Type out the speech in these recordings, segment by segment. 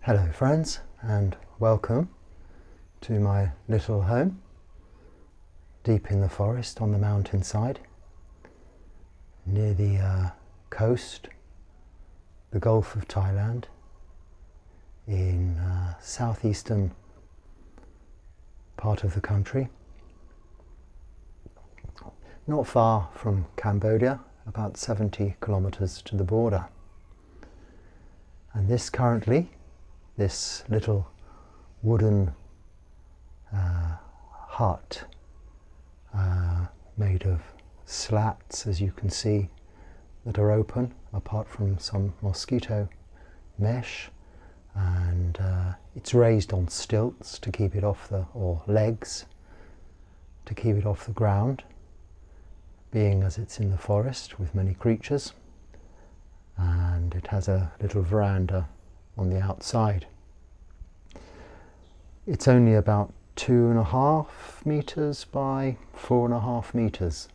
Hello friends, and welcome to my little home deep in the forest on the mountainside near the coast, the Gulf of Thailand, in southeastern part of the country, not far from Cambodia, about 70 kilometers to the border. And this little wooden hut made of slats, as you can see, that are open apart from some mosquito mesh, and it's raised on stilts to keep it off or legs to keep it off the ground, being as it's in the forest with many creatures, and it has a little veranda on the outside. It's only about 2.5 meters by 4.5 meters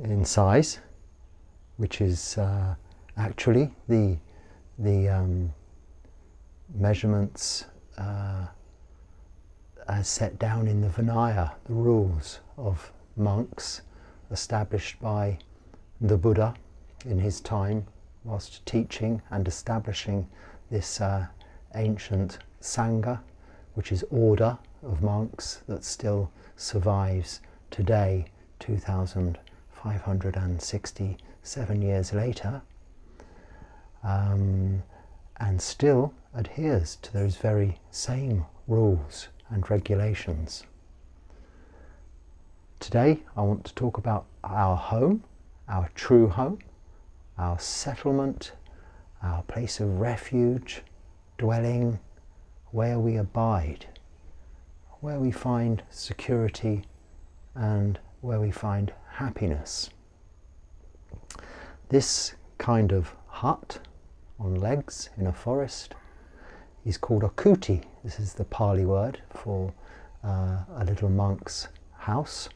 in size, which is actually the measurements as set down in the Vinaya, the rules of monks established by the Buddha in his time whilst teaching and establishing this ancient Sangha, which is order of monks that still survives today, 2,567 years later, and still adheres to those very same rules and regulations. Today I want to talk about our home, our true home, our settlement, our place of refuge, dwelling, where we abide, where we find security and where we find happiness. This kind of hut on legs in a forest is called a kuti. This is the Pali word for a little monk's house.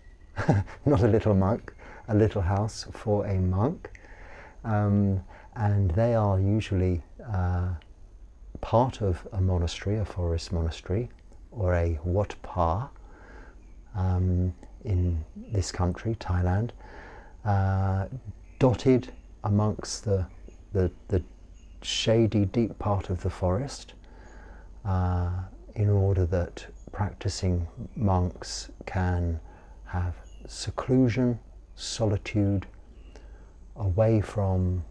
Not a little monk, a little house for a monk. And they are usually part of a monastery, a forest monastery, or a wat pa in this country, Thailand, dotted amongst the shady, deep part of the forest, in order that practicing monks can have seclusion, solitude, away from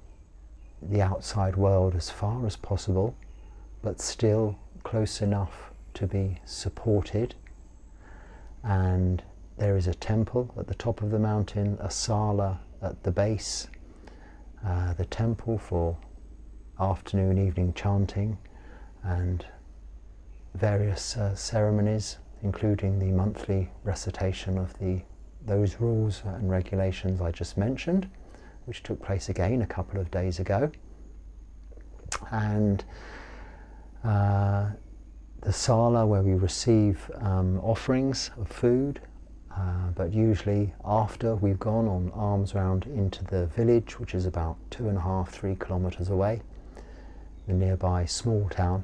the outside world as far as possible, but still close enough to be supported. And there is a temple at the top of the mountain, a sala at the base, the temple for afternoon, evening chanting, and various ceremonies, including the monthly recitation of those rules and regulations I just mentioned, which took place again a couple of days ago. And the sala, where we receive offerings of food, but usually after we've gone on alms round into the village, which is about 2.5-3 kilometers away, the nearby small town,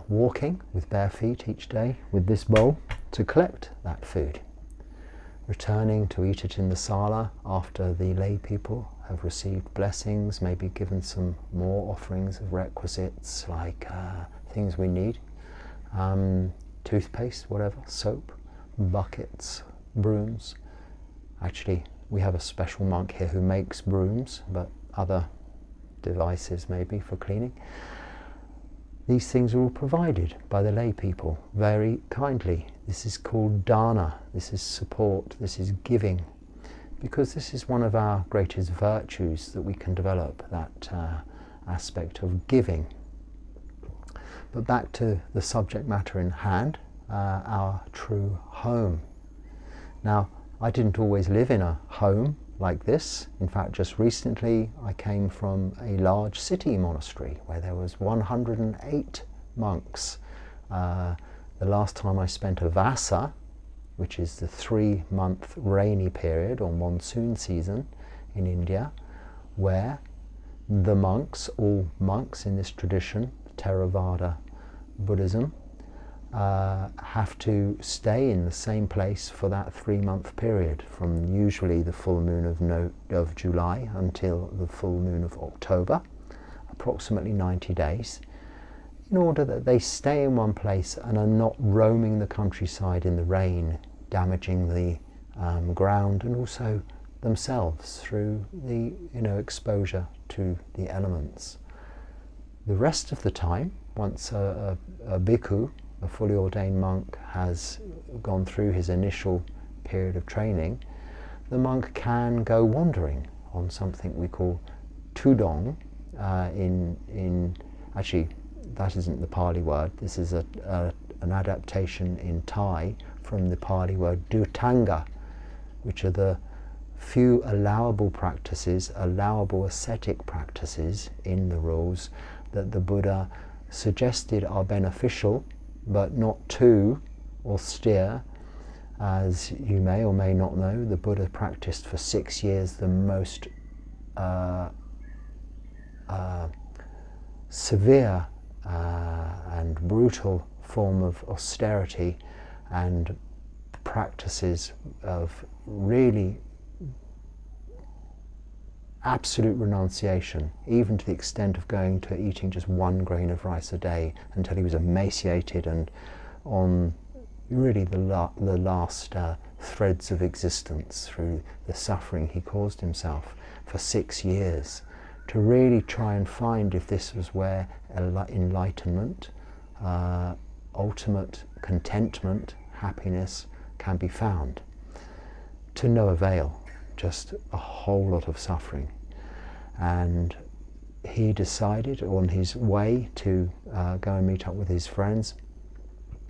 walking with bare feet each day with this bowl to collect that food, returning to eat it in the sala after the lay people have received blessings, maybe given some more offerings of requisites like things we need, toothpaste, whatever, soap, buckets, brooms. Actually, we have a special monk here who makes brooms, but other devices maybe for cleaning. These things are all provided by the lay people very kindly. This is called dana, this is support, this is giving, because this is one of our greatest virtues that we can develop, that aspect of giving. But back to the subject matter in hand, our true home. Now, I didn't always live in a home like this. In fact, just recently I came from a large city monastery where there was 108 monks. The last time I spent a vasa, which is the 3-month rainy period or monsoon season in India, where the monks, all monks in this tradition, Theravada Buddhism, have to stay in the same place for that 3-month period, from usually the full moon of July until the full moon of October, approximately 90 days, in order that they stay in one place and are not roaming the countryside in the rain, damaging the ground and also themselves through the exposure to the elements. The rest of the time, once a bhikkhu, a fully ordained monk, has gone through his initial period of training, the monk can go wandering on something we call tudong. Actually, that isn't the Pali word. This is an adaptation in Thai from the Pali word dutanga, which are the few allowable practices, allowable ascetic practices in the rules that the Buddha suggested are beneficial but not too austere. As you may or may not know, the Buddha practiced for 6 years the most severe and brutal form of austerity and practices of really absolute renunciation, even to the extent of going to eating just 1 grain of rice a day until he was emaciated and on really the last threads of existence through the suffering he caused himself for 6 years, to really try and find if this was where enlightenment, ultimate contentment, happiness can be found. To no avail, just a whole lot of suffering. And he decided on his way to go and meet up with his friends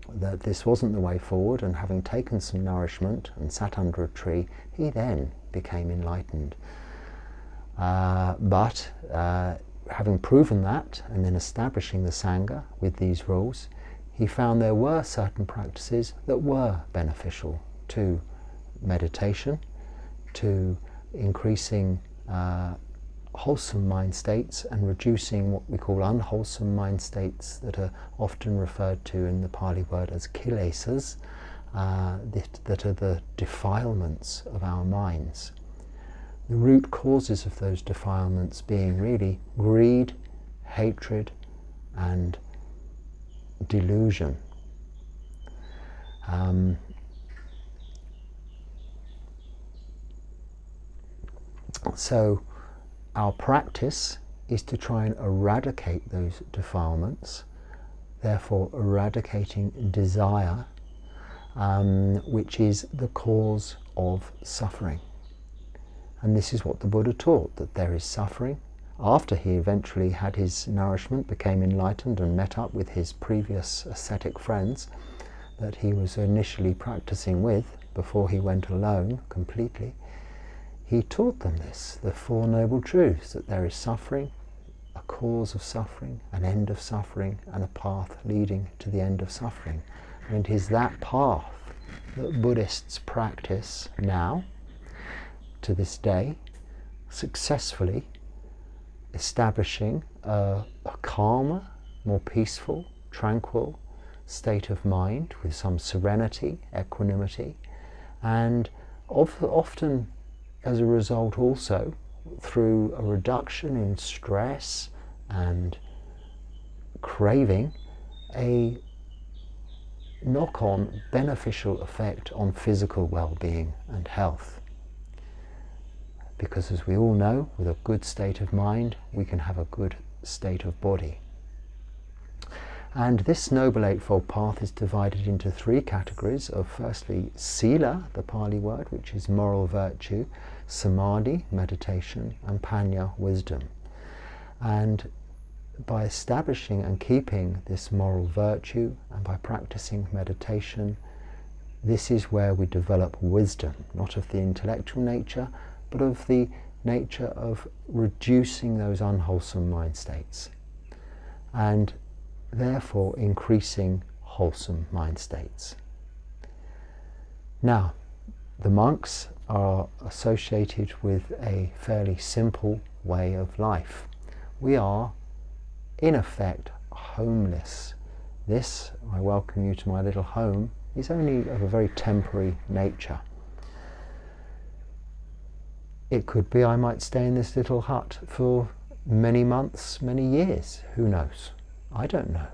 that this wasn't the way forward, and having taken some nourishment and sat under a tree, he then became enlightened. But having proven that and then establishing the Sangha with these rules, he found there were certain practices that were beneficial to meditation, to increasing wholesome mind states and reducing what we call unwholesome mind states that are often referred to in the Pali word as kilesas, that are the defilements of our minds. The root causes of those defilements being really greed, hatred and delusion. So our practice is to try and eradicate those defilements, therefore eradicating desire, which is the cause of suffering. And this is what the Buddha taught, that there is suffering. After he eventually had his nourishment, became enlightened and met up with his previous ascetic friends that he was initially practicing with before he went alone completely, he taught them this, the Four Noble Truths, that there is suffering, a cause of suffering, an end of suffering, and a path leading to the end of suffering. And it is that path that Buddhists practice now, to this day, successfully, establishing a calmer, more peaceful, tranquil state of mind with some serenity, equanimity, and often as a result also through a reduction in stress and craving, a knock-on beneficial effect on physical well-being and health. Because as we all know, with a good state of mind, we can have a good state of body. And this Noble Eightfold Path is divided into 3 categories of, firstly, Sila, the Pali word, which is moral virtue, Samadhi, meditation, and Panya, wisdom. And by establishing and keeping this moral virtue, and by practicing meditation, this is where we develop wisdom, not of the intellectual nature, but of the nature of reducing those unwholesome mind states, and therefore increasing wholesome mind states. Now, the monks are associated with a fairly simple way of life. we are in effect homeless. This, I welcome you to my little home, is only of a very temporary nature. It could be I might stay in this little hut for many months, many years, who knows? I don't know.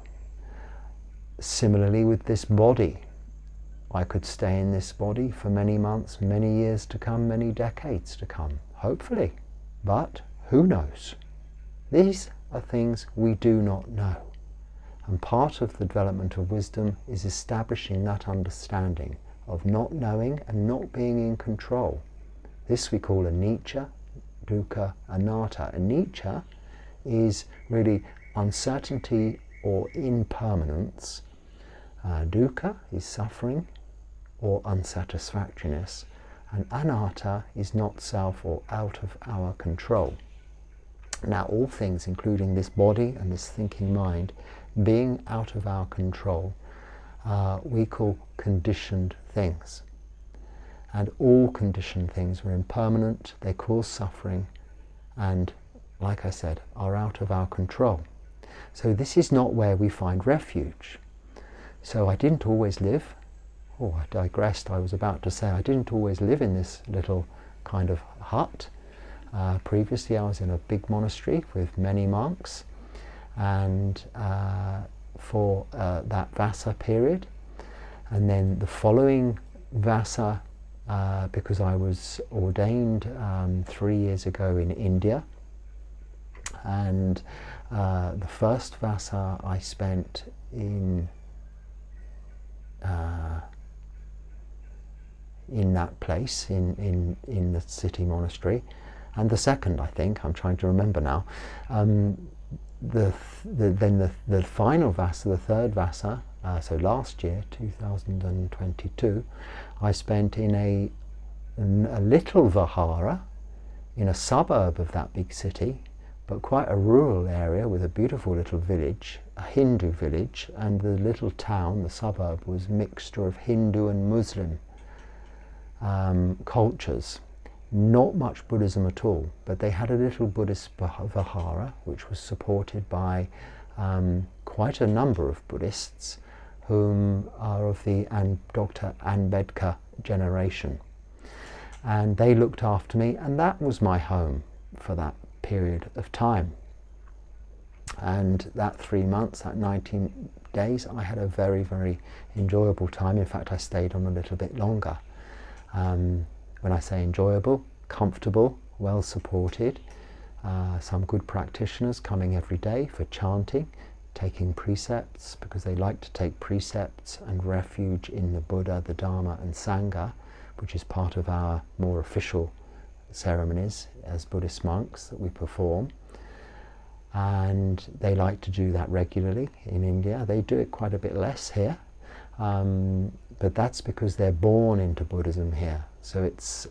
Similarly with this body, I could stay in this body for many months, many years to come, many decades to come, hopefully, but who knows? These are things we do not know. And part of the development of wisdom is establishing that understanding of not knowing and not being in control. This we call anicca, dukkha, anatta. Anicca is really uncertainty or impermanence. Dukkha is suffering or unsatisfactoriness. And anatta is not self or out of our control. Now all things, including this body and this thinking mind, being out of our control, we call conditioned things. And all conditioned things are impermanent, they cause suffering, and, like I said, are out of our control. So this is not where we find refuge. So I didn't always live, I digressed, I was about to say I didn't always live in this little kind of hut. Previously I was in a big monastery with many monks, and for that Vassa period, and then the following Vassa, because I was ordained 3 years ago in India, and the first Vassa I spent in that place, in the city monastery, and the second, I think, I'm trying to remember now, then the final Vassa, the third Vassa, so last year, 2022, I spent in a little vihara in a suburb of that big city, but quite a rural area with a beautiful little village, a Hindu village, and the little town, the suburb, was a mixture of Hindu and Muslim cultures. Not much Buddhism at all, but they had a little Buddhist vihara which was supported by quite a number of Buddhists whom are of the Dr. Ambedkar generation. And they looked after me, and that was my home for that period of time. And that 3 months, that 19 days, I had a very, very enjoyable time. In fact, I stayed on a little bit longer. When I say enjoyable, comfortable, well supported, some good practitioners coming every day for chanting, taking precepts, because they like to take precepts and refuge in the Buddha, the Dharma and Sangha, which is part of our more official ceremonies as Buddhist monks that we perform. And they like to do that regularly in India. They do it quite a bit less here, but that's because they're born into Buddhism here. So it's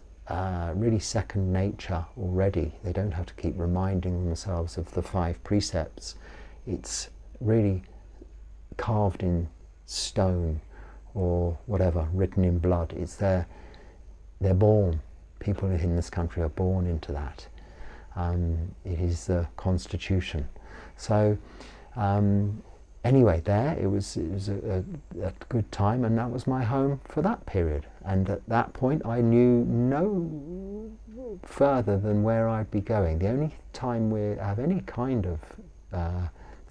really second nature already. They don't have to keep reminding themselves of the 5 precepts. It's really carved in stone or whatever, written in blood. It's they're born. People in this country are born into that. It is the constitution. So anyway, there it was a good time, and that was my home for that period. And at that point, I knew no further than where I'd be going. The only time we have any kind of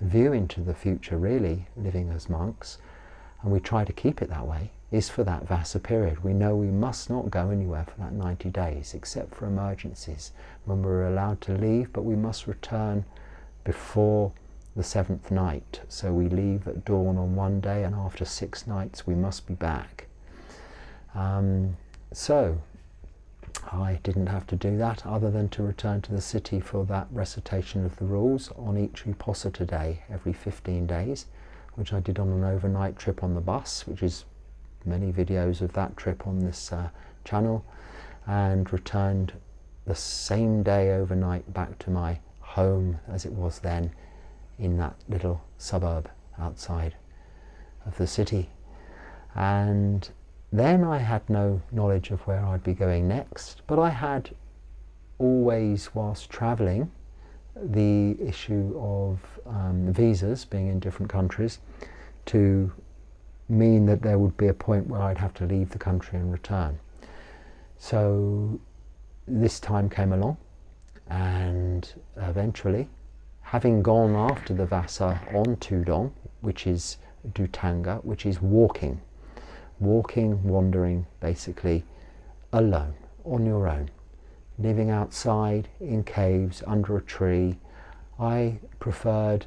view into the future, really, living as monks, and we try to keep it that way, is for that Vassa period. We know we must not go anywhere for that 90 days, except for emergencies, when we're allowed to leave, but we must return before the 7th night. So we leave at dawn on one day, and after 6 nights we must be back. So I didn't have to do that, other than to return to the city for that recitation of the rules on each Uposatha day, every 15 days, which I did on an overnight trip on the bus, which is many videos of that trip on this channel, and returned the same day overnight back to my home as it was then, in that little suburb outside of the city. And then I had no knowledge of where I'd be going next, but I had always, whilst travelling, the issue of visas being in different countries to mean that there would be a point where I'd have to leave the country and return. So this time came along, and eventually, having gone after the Vassa on Tudong, which is Dutanga, which is walking, wandering, basically alone, on your own, living outside, in caves, under a tree. I preferred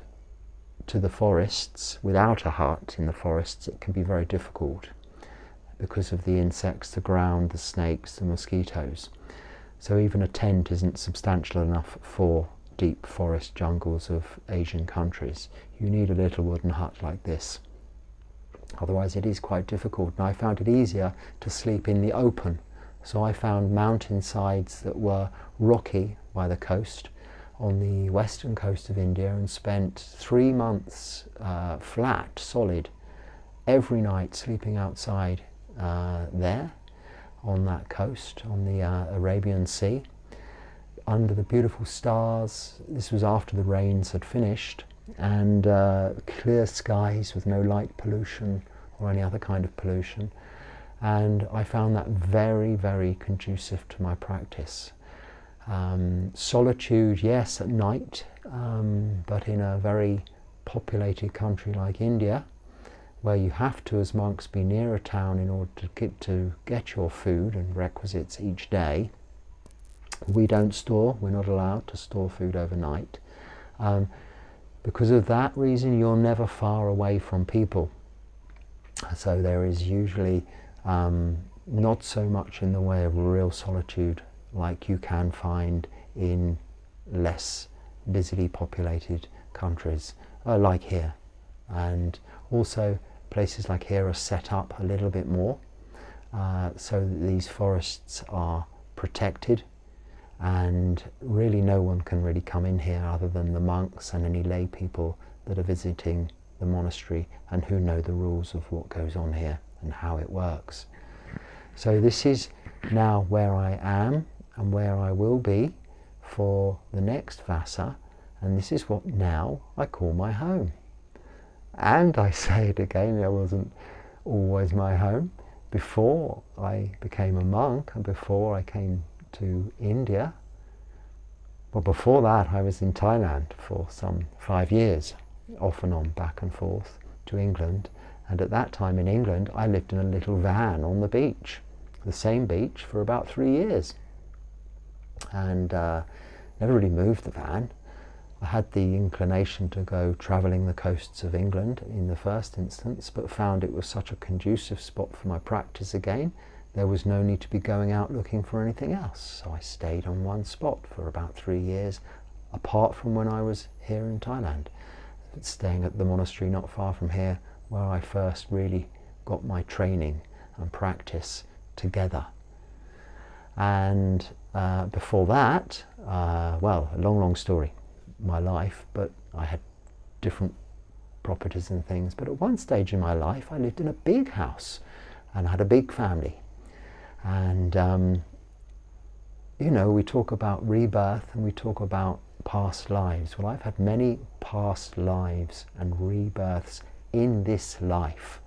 to the forests. Without a hut in the forests, it can be very difficult because of the insects, the ground, the snakes, the mosquitoes. So even a tent isn't substantial enough for deep forest jungles of Asian countries. You need a little wooden hut like this. Otherwise it is quite difficult, and I found it easier to sleep in the open. So I found mountainsides that were rocky by the coast on the western coast of India, and spent 3 months flat, solid, every night sleeping outside there on that coast, on the Arabian Sea, under the beautiful stars. This was after the rains had finished, and clear skies with no light pollution or any other kind of pollution. And I found that very, very conducive to my practice. Solitude, yes, at night, but in a very populated country like India, where you have to, as monks, be near a town in order to get your food and requisites each day. We're not allowed to store food overnight. Because of that reason, you're never far away from people. So there is usually not so much in the way of real solitude like you can find in less busily populated countries like here. And also places like here are set up a little bit more so that these forests are protected, and really no one can really come in here other than the monks and any lay people that are visiting the monastery and who know the rules of what goes on here and how it works. So this is now where I am and where I will be for the next Vassa, and this is what now I call my home. And I say it again, it wasn't always my home. Before I became a monk and before I came to India, well, before that I was in Thailand for some 5 years, off and on, back and forth to England. And at that time in England I lived in a little van on the beach, the same beach, for about 3 years, and never really moved the van. I had the inclination to go travelling the coasts of England in the first instance, but found it was such a conducive spot for my practice again, there was no need to be going out looking for anything else. So I stayed on one spot for about 3 years, apart from when I was here in Thailand, staying at the monastery not far from here, where I first really got my training and practice together. And before that, well, a long story, my life, but I had different properties and things. But at one stage in my life I lived in a big house and had a big family. And you know, we talk about rebirth and we talk about past lives. Well, I've had many past lives and rebirths in this life.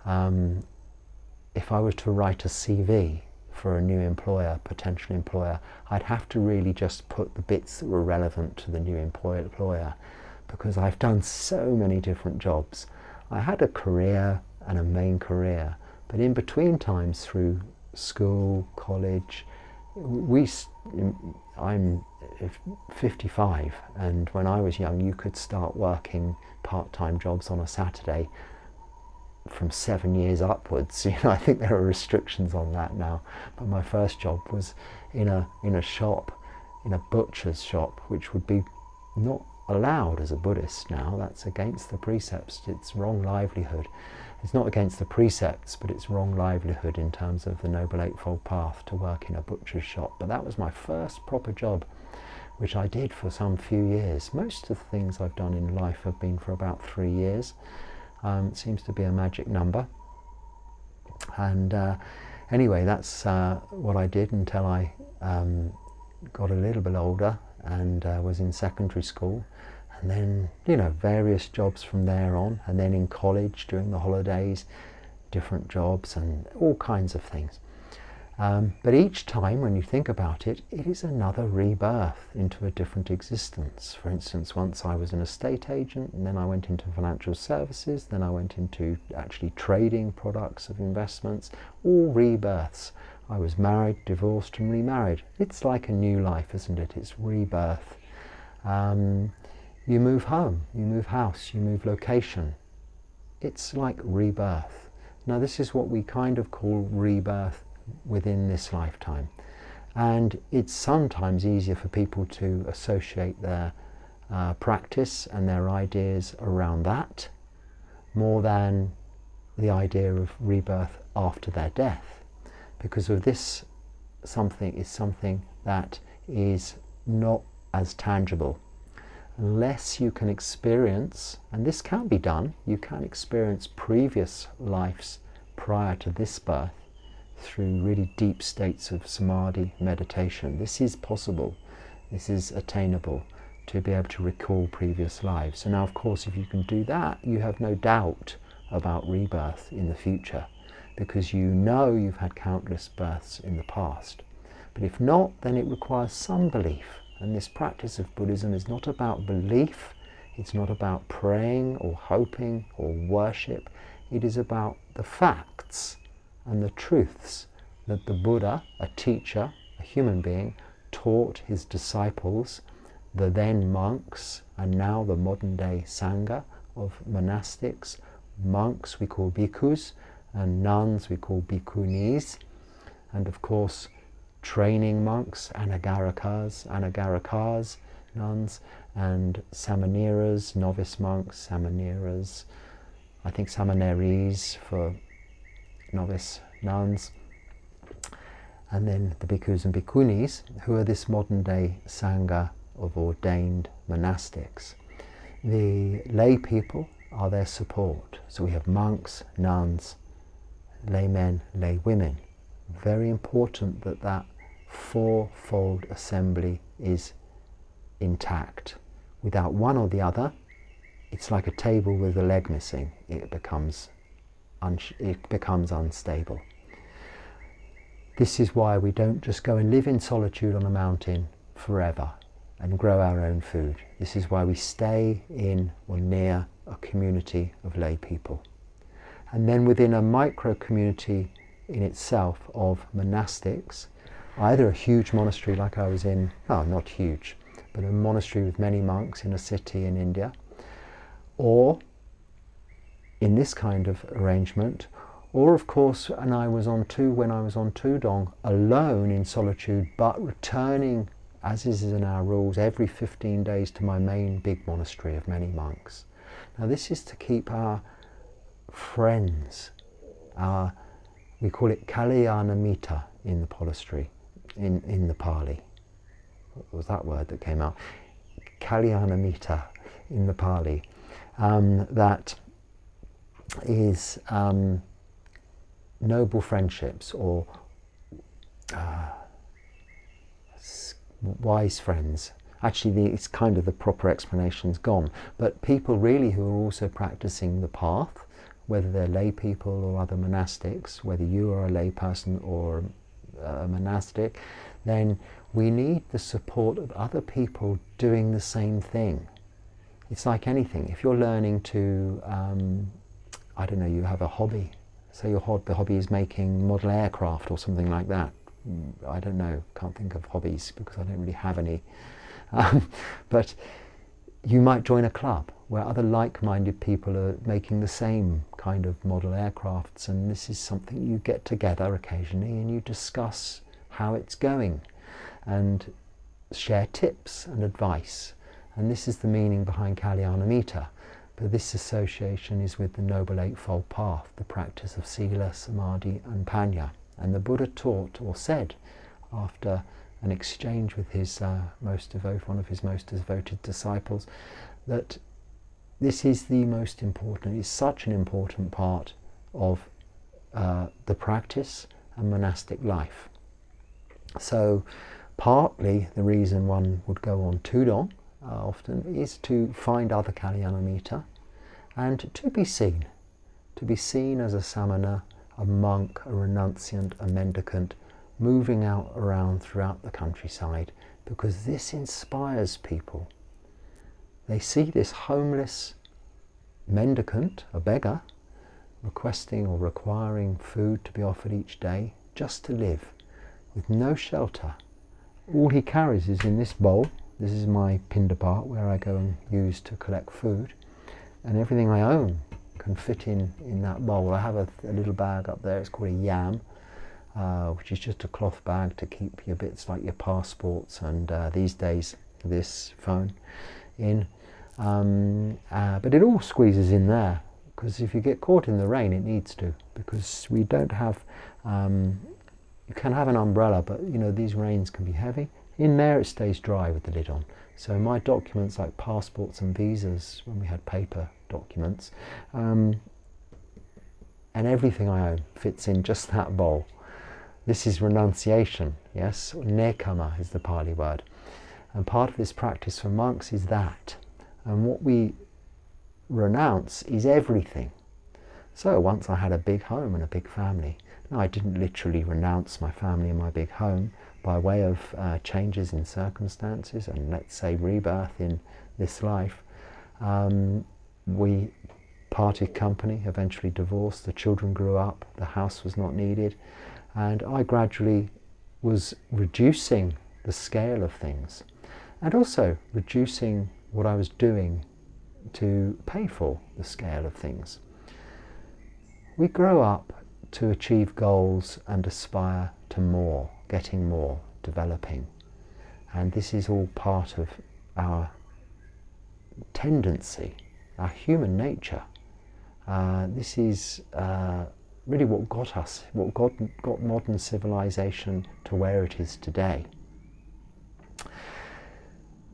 If I were to write a CV for a new employer, potential employer, I'd have to really just put the bits that were relevant to the new employer, because I've done so many different jobs. I had a career and a main career, but in between times through school, college, I'm 55, and when I was young you could start working part-time jobs on a Saturday from 7 years upwards. You know, I think there are restrictions on that now, but my first job was in a shop, in a butcher's shop, which would be not allowed as a Buddhist now. That's against the precepts. It's wrong livelihood. It's not against the precepts, but it's wrong livelihood in terms of the Noble Eightfold Path to work in a butcher's shop. But that was my first proper job, which I did for some few years. Most of the things I've done in life have been for about 3 years. It seems to be a magic number. And anyway, that's what I did until I got a little bit older and was in secondary school, and then, you know, various jobs from there on, and then in college during the holidays, different jobs and all kinds of things. But each time when you think about it, it is another rebirth into a different existence. For instance, once I was an estate agent, and then I went into financial services, then I went into actually trading products of investments, all rebirths. I was married, divorced and remarried. It's like a new life, isn't it? It's rebirth. You move home, you move house, you move location. It's like rebirth. Now this is what we kind of call rebirth within this lifetime, and it's sometimes easier for people to associate their practice and their ideas around that more than the idea of rebirth after their death, because of this something is something that is not as tangible. Unless you can experience, and this can be done, you can experience previous lives prior to this birth through really deep states of samadhi meditation. This is possible, this is attainable, to be able to recall previous lives. So now, of course, if you can do that, you have no doubt about rebirth in the future, because you know you've had countless births in the past. But if not, then it requires some belief. And this practice of Buddhism is not about belief, it's not about praying or hoping or worship. It is about the facts and the truths that the Buddha, a teacher, a human being, taught his disciples, the then monks, and now the modern day Sangha of monastics. Monks we call bhikkhus, and nuns we call bhikkhunis, and of course training monks, anagarikas, nuns, and samaneras, novice monks, samaneras, I think samaneries for novice nuns, and then the bhikkhus and bhikkhunis, who are this modern day Sangha of ordained monastics. The lay people are their support. So we have monks, nuns, laymen, lay women. Very important that that fourfold assembly is intact. Without one or the other, it's like a table with a leg missing. It becomes unstable. This is why we don't just go and live in solitude on a mountain forever and grow our own food. This is why we stay in or near a community of lay people. And then within a micro community in itself of monastics, either a huge monastery like I was in, not huge, but a monastery with many monks in a city in India, or in this kind of arrangement, or of course when I was on Tudong, alone in solitude, but returning, as is in our rules, every 15 days to my main big monastery of many monks. Now this is to keep our friends, we call it Kalyanamita in the Monastery, in the Pali. What was that word that came out? Kalyanamita in the Pali. That is noble friendships, or wise friends. Actually, it's kind of the proper explanation's gone. But people really who are also practicing the path, whether they're lay people or other monastics, whether you are a lay person or a monastic, then we need the support of other people doing the same thing. It's like anything. If you're learning to, I don't know, you have a hobby. Say your hobby is making model aircraft or something like that. I don't know, can't think of hobbies because I don't really have any. But you might join a club where other like-minded people are making the same kind of model aircrafts, and this is something you get together occasionally and you discuss how it's going and share tips and advice. And this is the meaning behind Kalyanamita. But this association is with the Noble Eightfold Path, the practice of Sila, Samadhi and Panya. And the Buddha taught, or said, after an exchange with his one of his most devoted disciples, that this is the most important, it's such an important part of the practice and monastic life. So Partly the reason one would go on Tudong often is to find other Kalyanamitta and to be seen as a samana, a monk, a renunciant, a mendicant, moving out around throughout the countryside, because this inspires people. They see this homeless mendicant, a beggar, requesting or requiring food to be offered each day just to live, with no shelter. All he carries is in this bowl. This is my pindapat where I go and use to collect food, and everything I own can fit in that bowl. I have a little bag up there, it's called a yam, which is just a cloth bag to keep your bits like your passports and these days this phone in. But it all squeezes in there, because if you get caught in the rain, it needs to, because we don't have, you can have an umbrella, but you know, these rains can be heavy. In there it stays dry with the lid on. So my documents like passports and visas, when we had paper documents, and everything I own fits in just that bowl. This is renunciation, yes? Nekama is the Pali word. And part of this practice for monks is that. And what we renounce is everything. So once I had a big home and a big family. Now, I didn't literally renounce my family and my big home by way of changes in circumstances and, let's say, rebirth in this life. We parted company, eventually divorced, the children grew up, the house was not needed, and I gradually was reducing the scale of things and also reducing what I was doing to pay for the scale of things. We grow up to achieve goals and aspire to more, getting more, developing. And this is all part of our tendency, our human nature. This is really what got modern civilization to where it is today.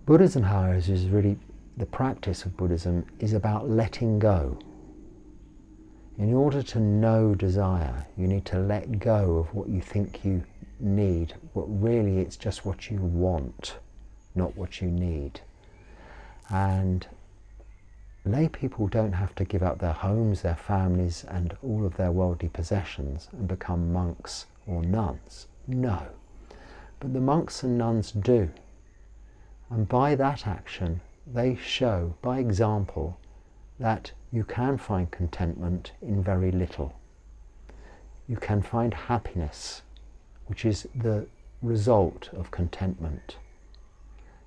Buddhism, however, is really, the practice of Buddhism is about letting go. In order to know desire, you need to let go of what you think you need, but really it's just what you want, not what you need. And lay people don't have to give up their homes, their families, and all of their worldly possessions and become monks or nuns. No. But the monks and nuns do. And by that action, they show, by example, that you can find contentment in very little. You can find happiness, which is the result of contentment.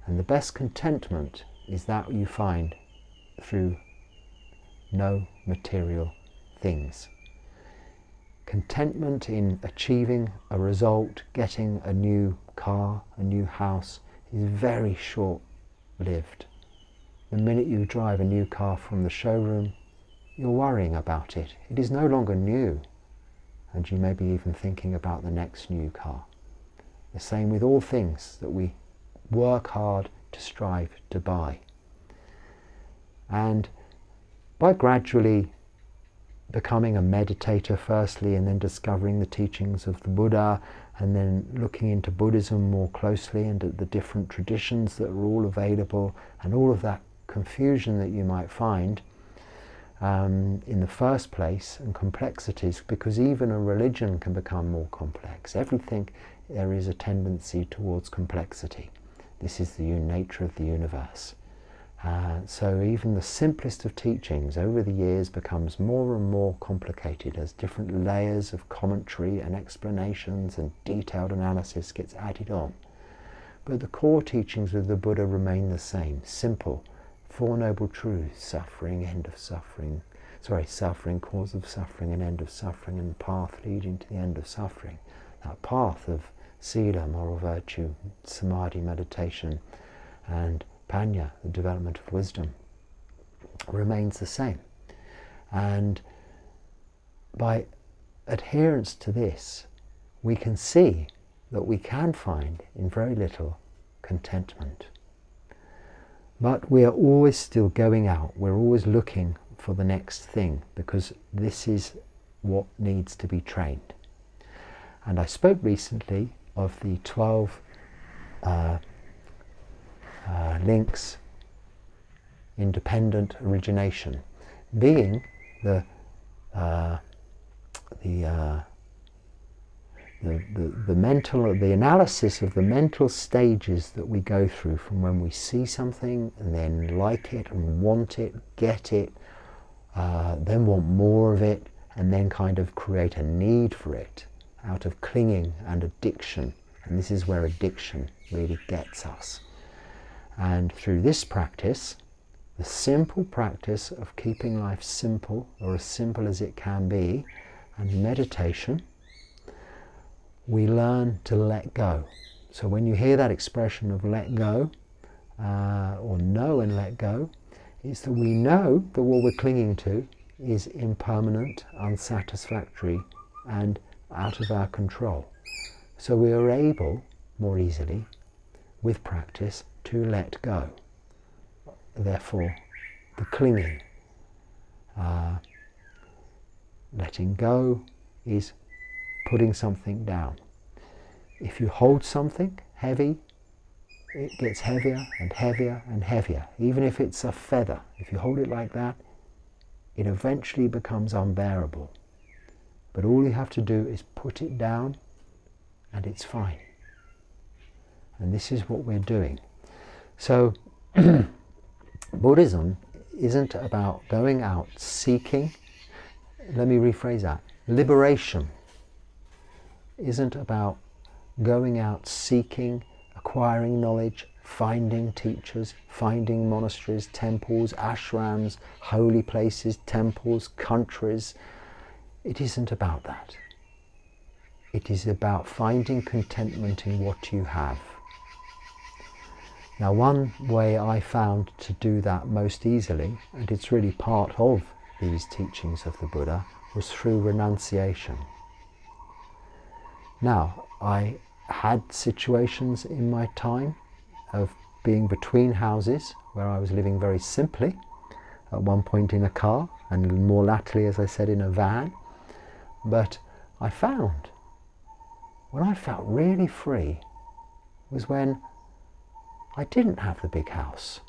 And the best contentment is that you find through no material things. Contentment in achieving a result, getting a new car, a new house, is very short-lived. The minute you drive a new car from the showroom, you're worrying about it. It is no longer new, and you may be even thinking about the next new car. The same with all things that we work hard to strive to buy. And by gradually becoming a meditator firstly, and then discovering the teachings of the Buddha, and then looking into Buddhism more closely and at the different traditions that are all available, and all of that confusion that you might find in the first place, and complexities, because even a religion can become more complex. Everything, there is a tendency towards complexity. This is the nature of the universe. So even the simplest of teachings over the years becomes more and more complicated as different layers of commentary and explanations and detailed analysis gets added on. But the core teachings of the Buddha remain the same, simple. Four Noble Truths: suffering, end of suffering, suffering, cause of suffering, and end of suffering, and the path leading to the end of suffering. That path of sila, moral virtue, samadhi, meditation, and panya, the development of wisdom, remains the same. And by adherence to this, we can see that we can find in very little contentment. But we are always still going out, we're always looking for the next thing, because this is what needs to be trained. And I spoke recently of the 12 links, independent origination, being the analysis of the mental stages that we go through from when we see something and then like it and want it, get it, then want more of it, and then kind of create a need for it out of clinging and addiction. And this is where addiction really gets us. And through this practice, the simple practice of keeping life simple, or as simple as it can be, and meditation, we learn to let go. So when you hear that expression of let go, or know and let go, it's that we know that what we're clinging to is impermanent, unsatisfactory, and out of our control. So we are able, more easily, with practice, to let go. Therefore, the clinging. Letting go is putting something down. If you hold something heavy, it gets heavier and heavier and heavier. Even if it's a feather, if you hold it like that, it eventually becomes unbearable. But all you have to do is put it down and it's fine. And this is what we're doing. So Buddhism isn't about going out seeking, let me rephrase that, liberation isn't about going out seeking, acquiring knowledge, finding teachers, finding monasteries, temples, ashrams, holy places, temples, countries. It isn't about that. It is about finding contentment in what you have. Now, one way I found to do that most easily, and it's really part of these teachings of the Buddha, was through renunciation. Now, I had situations in my time of being between houses where I was living very simply, at one point in a car, and more latterly, as I said, in a van. But I found, when I felt really free, was when I didn't have the big house.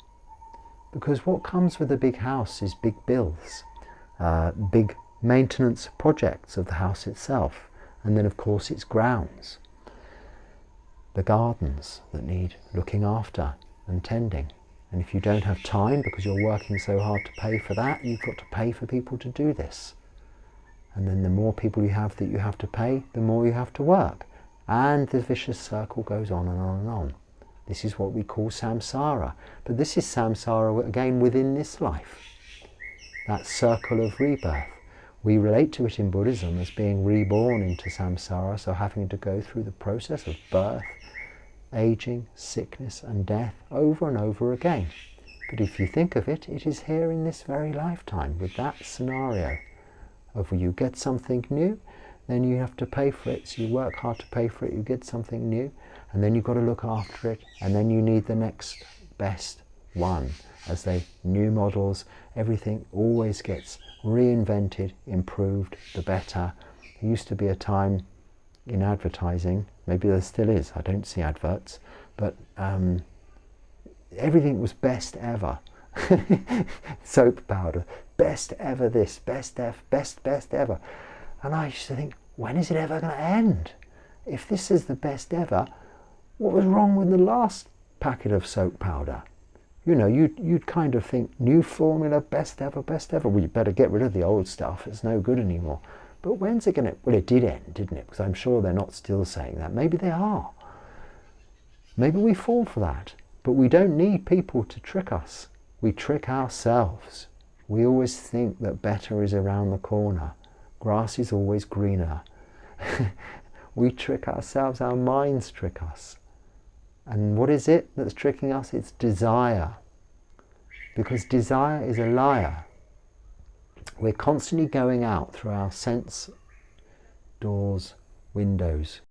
Because what comes with a big house is big bills, big maintenance projects of the house itself, and then of course its grounds, the gardens that need looking after and tending. And if you don't have time because you're working so hard to pay for that, you've got to pay for people to do this. And then the more people you have that you have to pay, the more you have to work. And the vicious circle goes on and on and on. This is what we call samsara. But this is samsara again within this life. That circle of rebirth. We relate to it in Buddhism as being reborn into samsara, so having to go through the process of birth, aging, sickness and death over and over again. But if you think of it, it is here in this very lifetime with that scenario of you get something new, then you have to pay for it, so you work hard to pay for it, you get something new, and then you've got to look after it, and then you need the next best one. As they new models, everything always gets reinvented, improved, the better. There used to be a time in advertising, maybe there still is, I don't see adverts, but everything was best ever. Soap powder, best ever this, best ever. And I used to think, when is it ever going to end? If this is the best ever, what was wrong with the last packet of soap powder? You know, you'd kind of think, new formula, best ever. Well, you better get rid of the old stuff, it's no good anymore. But when's it going to... Well, it did end, didn't it? Because I'm sure they're not still saying that. Maybe they are. Maybe we fall for that. But we don't need people to trick us. We trick ourselves. We always think that better is around the corner. Grass is always greener. We trick ourselves, our minds trick us. And what is it that's tricking us? It's desire. Because desire is a liar. We're constantly going out through our sense doors, windows,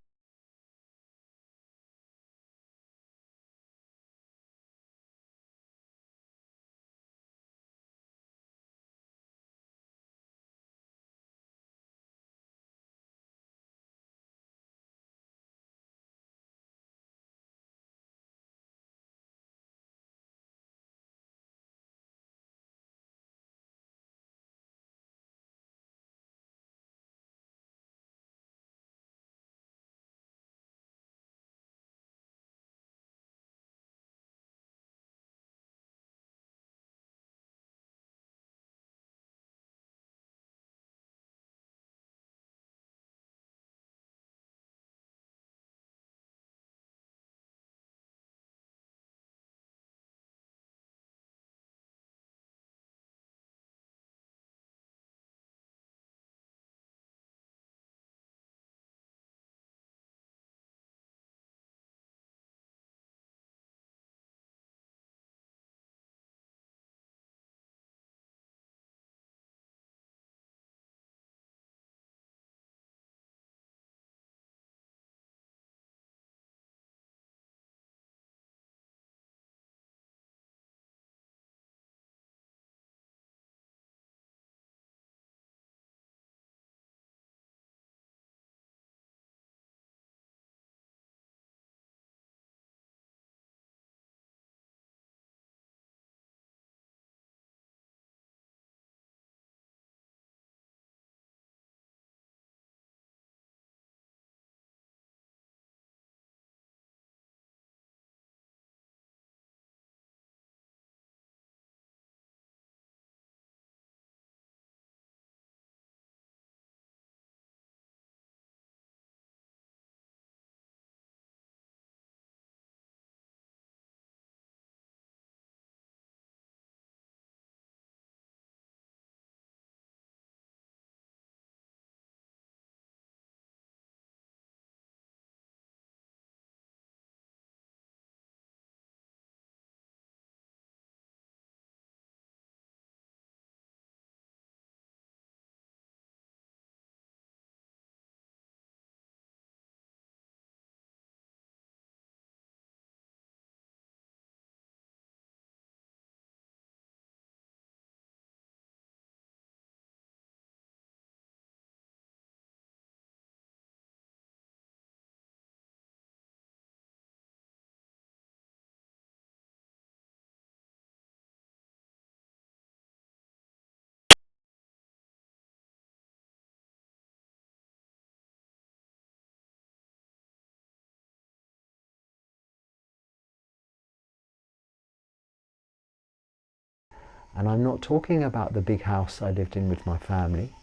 And I'm not talking about the big house I lived in with my family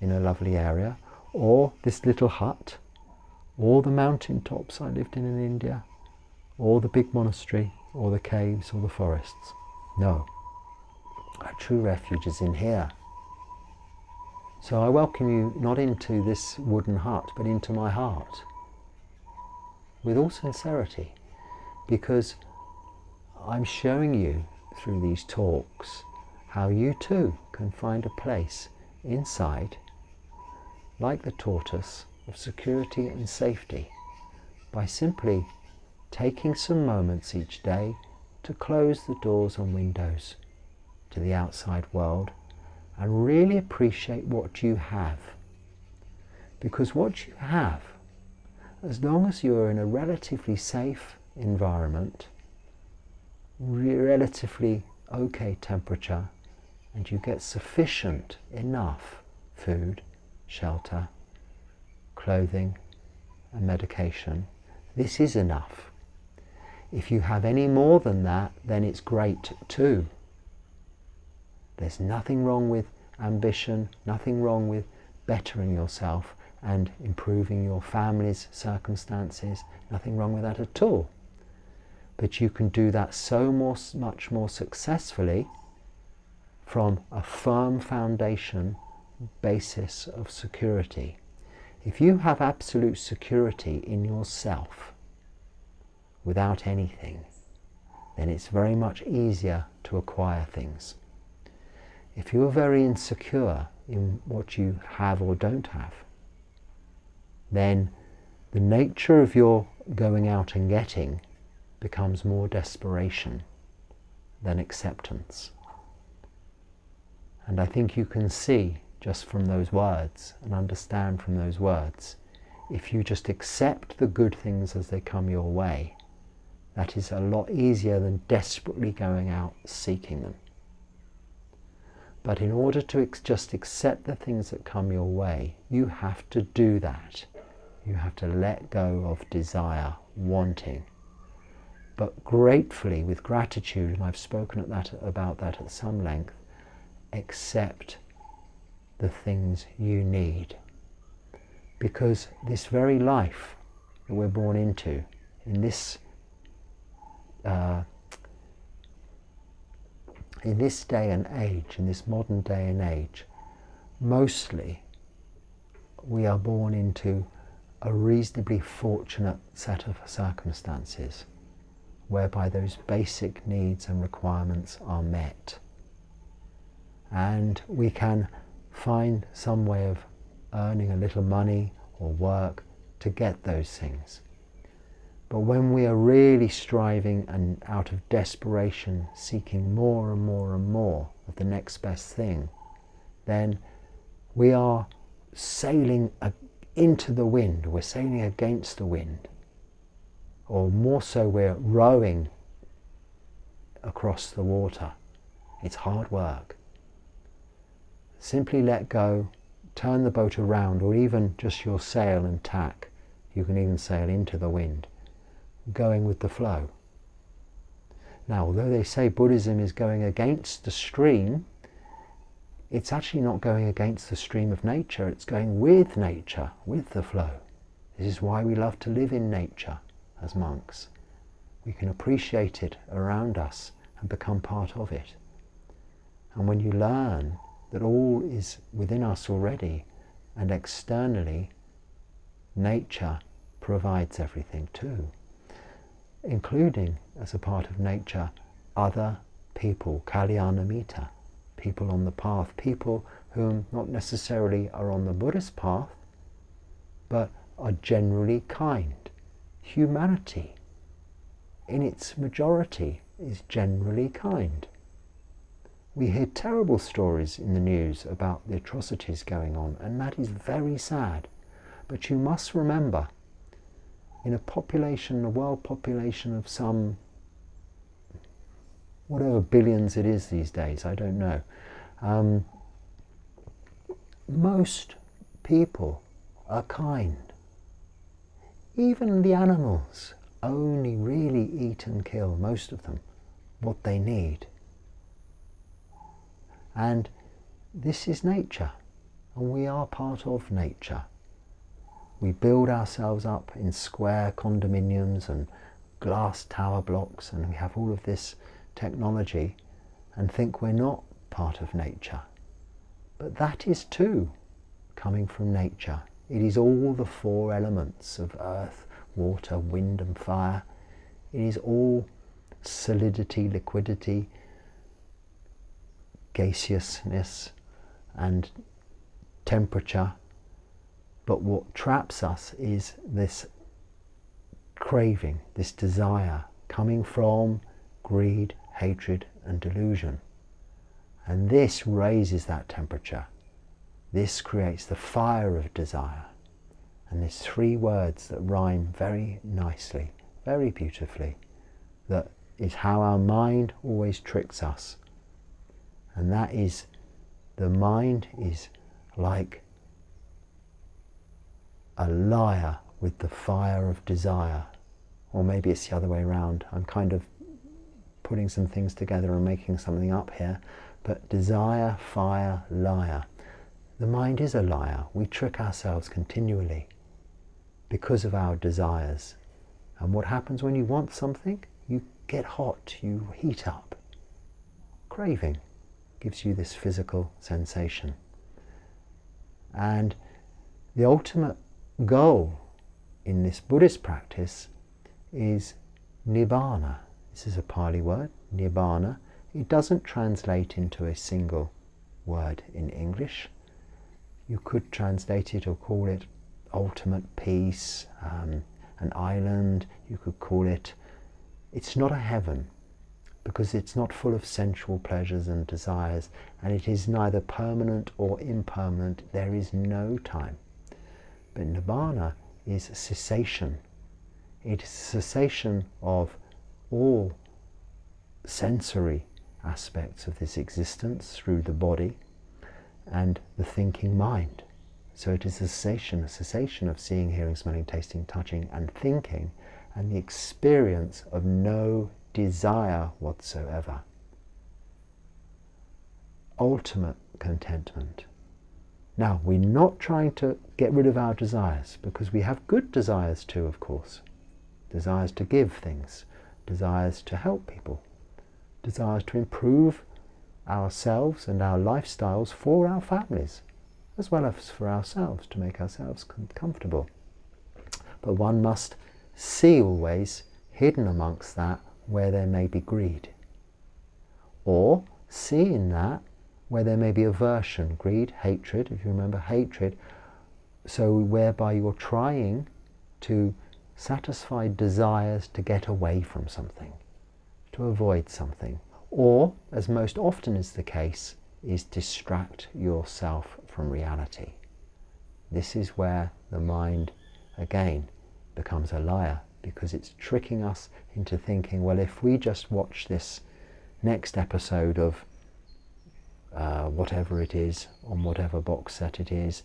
in a lovely area, or this little hut, or the mountain tops I lived in India, or the big monastery, or the caves, or the forests. No, our true refuge is in here. So I welcome you not into this wooden hut, but into my heart, with all sincerity, because I'm showing you through these talks how you too can find a place inside, like the tortoise, of security and safety, by simply taking some moments each day to close the doors and windows to the outside world and really appreciate what you have. Because what you have, as long as you're in a relatively safe environment, relatively okay temperature, and you get sufficient enough food, shelter, clothing and medication, this is enough. If you have any more than that, then it's great too. There's nothing wrong with ambition, nothing wrong with bettering yourself and improving your family's circumstances, nothing wrong with that at all. But you can do that so much more successfully from a firm foundation basis of security. If you have absolute security in yourself without anything, then it's very much easier to acquire things. If you are very insecure in what you have or don't have, then the nature of your going out and getting becomes more desperation than acceptance. And I think you can see just from those words and understand from those words, if you just accept the good things as they come your way, that is a lot easier than desperately going out seeking them. But in order to just accept the things that come your way, you have to do that. You have to let go of desire, wanting. But gratefully, with gratitude, and I've spoken about that at some length, accept the things you need. Because this very life that we're born into, in this day and age, in this modern day and age, mostly we are born into a reasonably fortunate set of circumstances whereby those basic needs and requirements are met. And we can find some way of earning a little money or work to get those things. But when we are really striving and out of desperation seeking more and more and more of the next best thing, then we are sailing into the wind, we're sailing against the wind. Or more so, we're rowing across the water. It's hard work. Simply let go, turn the boat around, or even just your sail and tack. You can even sail into the wind, going with the flow. Now, although they say Buddhism is going against the stream, it's actually not going against the stream of nature, it's going with nature, with the flow. This is why we love to live in nature as monks. We can appreciate it around us and become part of it. And when you learn that all is within us already, and externally, nature provides everything too, including, as a part of nature, other people, kalyanamita, people on the path, people whom not necessarily are on the Buddhist path, but are generally kind. Humanity, in its majority, is generally kind. We hear terrible stories in the news about the atrocities going on, and that is very sad. But you must remember, in a population, a world population of some, whatever billions it is these days, I don't know, most people are kind. Even the animals only really eat and kill, most of them, what they need. And this is nature, and we are part of nature. We build ourselves up in square condominiums and glass tower blocks, and we have all of this technology and think we're not part of nature. But that is too coming from nature. It is all the four elements of earth, water, wind and fire. It is all solidity, liquidity, gaseousness and temperature. But what traps us is this craving, this desire coming from greed, hatred and delusion. And this raises that temperature. This creates the fire of desire. And there's three words that rhyme very nicely, very beautifully. That is how our mind always tricks us. And that is, the mind is like a liar with the fire of desire. Or maybe it's the other way around. I'm kind of putting some things together and making something up here. But desire, fire, liar. The mind is a liar. We trick ourselves continually because of our desires. And what happens when you want something? You get hot, you heat up. Craving gives you this physical sensation. And the ultimate goal in this Buddhist practice is nibbana. This is a Pali word, nibbana. It doesn't translate into a single word in English. You could translate it or call it ultimate peace, an island. You could call it, it's not a heaven, because it's not full of sensual pleasures and desires, and it is neither permanent or impermanent. There is no time. But nibbana is cessation. It is cessation of all sensory aspects of this existence through the body and the thinking mind. So it is a cessation of seeing, hearing, smelling, tasting, touching and thinking, and the experience of no desire whatsoever. Ultimate contentment. Now, we're not trying to get rid of our desires, because we have good desires too, of course. Desires to give things, desires to help people, desires to improve ourselves and our lifestyles for our families, as well as for ourselves, to make ourselves comfortable. But one must see always, hidden amongst that, where there may be greed. Or see in that where there may be aversion, greed, hatred, if you remember hatred, so whereby you're trying to satisfy desires to get away from something, to avoid something, or, as most often is the case, is distract yourself from reality. This is where the mind, again, becomes a liar, because it's tricking us into thinking, well, if we just watch this next episode of whatever it is, on whatever box set it is,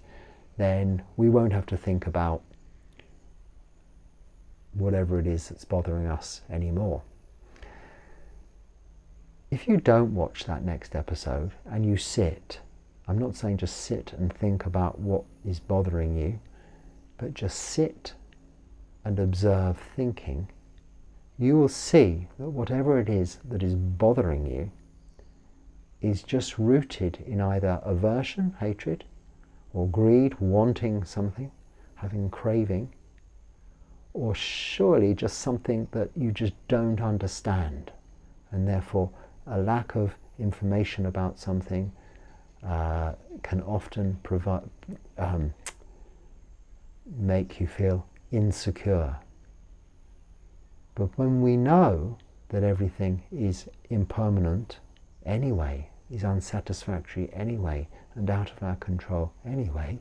then we won't have to think about whatever it is that's bothering us anymore. If you don't watch that next episode and you sit, I'm not saying just sit and think about what is bothering you, but just sit and observe thinking, you will see that whatever it is that is bothering you is just rooted in either aversion, hatred, or greed, wanting something, having craving, or surely just something that you just don't understand, and therefore a lack of information about something can often make you feel insecure. But when we know that everything is impermanent anyway, is unsatisfactory anyway, and out of our control anyway,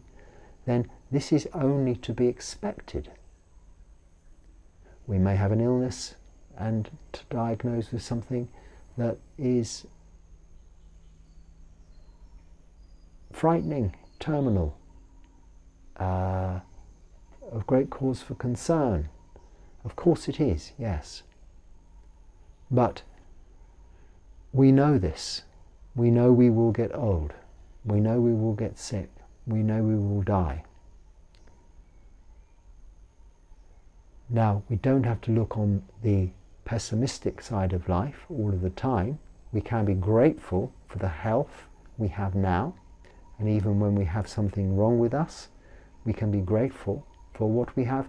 then this is only to be expected. We may have an illness and to diagnose with something that is frightening, terminal, of great cause for concern. Of course it is, yes. But we know this. We know we will get old. We know we will get sick. We know we will die. Now, we don't have to look on the pessimistic side of life all of the time. We can be grateful for the health we have now, and even when we have something wrong with us, we can be grateful for what we have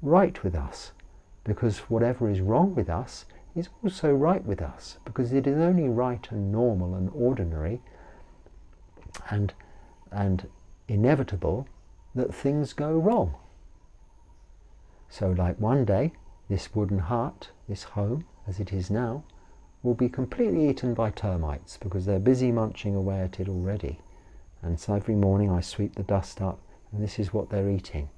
right with us, because whatever is wrong with us is also right with us, because it is only right and normal and ordinary and inevitable that things go wrong. So like one day, this wooden hut, this home, as it is now, will be completely eaten by termites because they're busy munching away at it already. And so every morning I sweep the dust up, and this is what they're eating.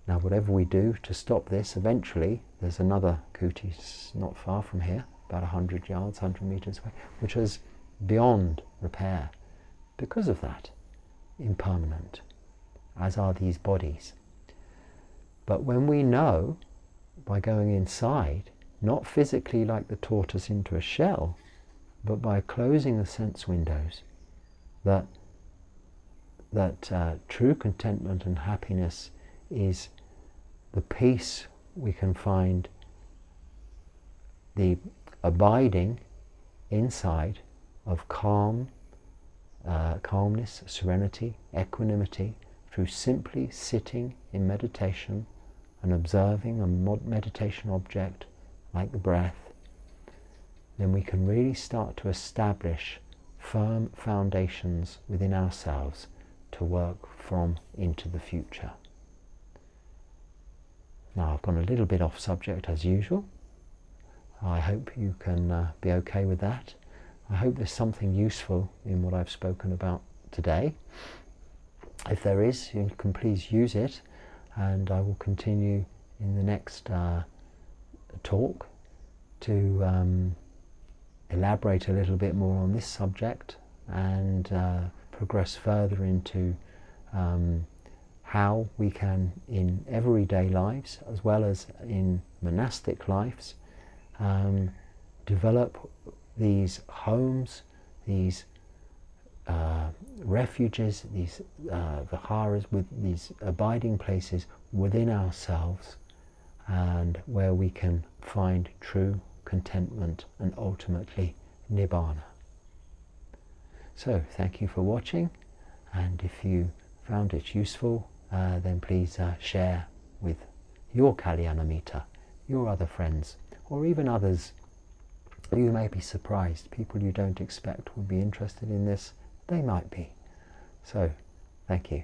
Now whatever we do to stop this, eventually there's another kuti not far from here, about 100 yards, 100 meters away, which is beyond repair because of that, impermanent, as are these bodies. But when we know, by going inside, not physically like the tortoise into a shell, but by closing the sense windows, that true contentment and happiness is the peace we can find, the abiding inside of calmness, serenity, equanimity, through simply sitting in meditation and observing a meditation object like the breath, then we can really start to establish firm foundations within ourselves to work from into the future. Now I've gone a little bit off subject as usual. I hope you can be okay with that. I hope there's something useful in what I've spoken about today. If there is, you can please use it, and I will continue in the next talk to elaborate a little bit more on this subject and progress further into how we can, in everyday lives as well as in monastic lives, develop these homes, these refuges, these viharas, with these abiding places within ourselves, and where we can find true contentment and ultimately nibbana. So thank you for watching, and if you found it useful, then please share with your Kalyanamita, your other friends, or even others. You may be surprised. People you don't expect would be interested in this. They might be. So, thank you.